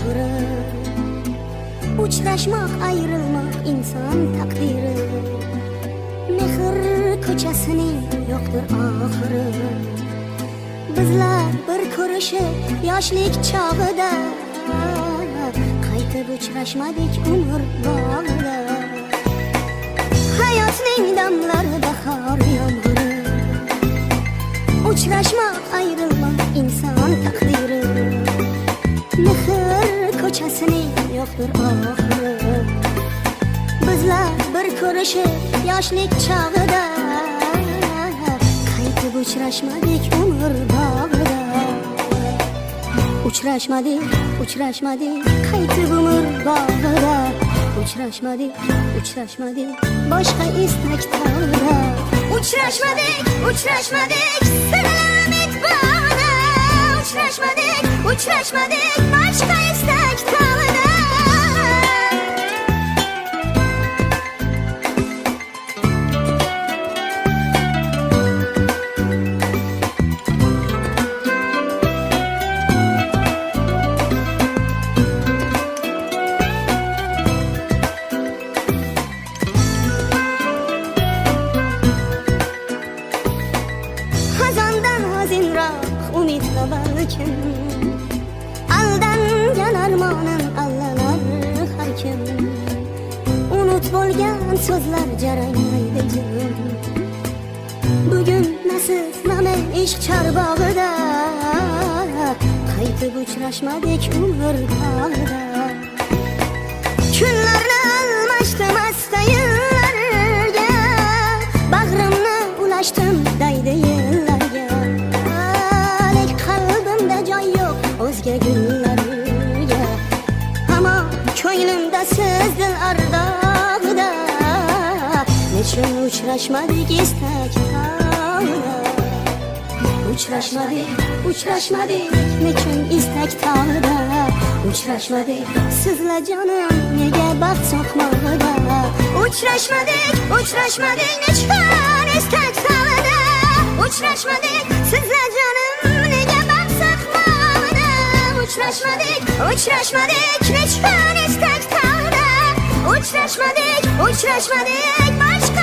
oxiri. Uchrashmoq, ayrilmoq inson taqdiri. Mehr ko'chasining yo'qdir oxiri. Bizlar bir ko'rishib yoshlik chog'ida, qaytib uchrashmadik umr bog'ida. Hayotning damlari bahor yomg'iri. Uchrashmoq, ayrilmoq inson taqdiri. Mehr ko'chasining yo'qdir oxiri. Bizlar bir ko'rishib yoshlik chog'ida, qaytib uchrashmadik umr bog'ida. Uchrashmadik, uchrashmadik qaytib umr bog'ida. Uchrashmadik, uchrashmadik boshqa istak tog'ida. Uchrashmadik, uchrashmadik sirlamit bog'ida. Uchrashmadik, uchrashmadik boshqa istak tog'ida. Umid va balkim aldangan armonim allalar har kim. Unut bo'lgan so'zlar jaranglaydi jim. Bugun nasibname ishq charbog'ida, qaytib uchrashmadik umr tog'ida. Kunlarni almashdim astayillarga, bag'rimni ulashdim daydi yillarga. O'zga gullarga hamon ko'nglimda siz dil ardog'ida. Nechun uchrashmadik istak tog'ida. Uchrashmadik, uchrashmadik nechun istak tog'ida. Uchrashmadik sizlar jonim nega baxt so'qmog'ida. Uchrashmadik, uchrashmadik nechun istak tog'ida. Uchrashmadik sizlar jonim nega baxt so'qmog'ida. Uchrashmadik, uchrashmadik nechun istak tog'ida. Uchrashmadik, uchrashmadik boshqa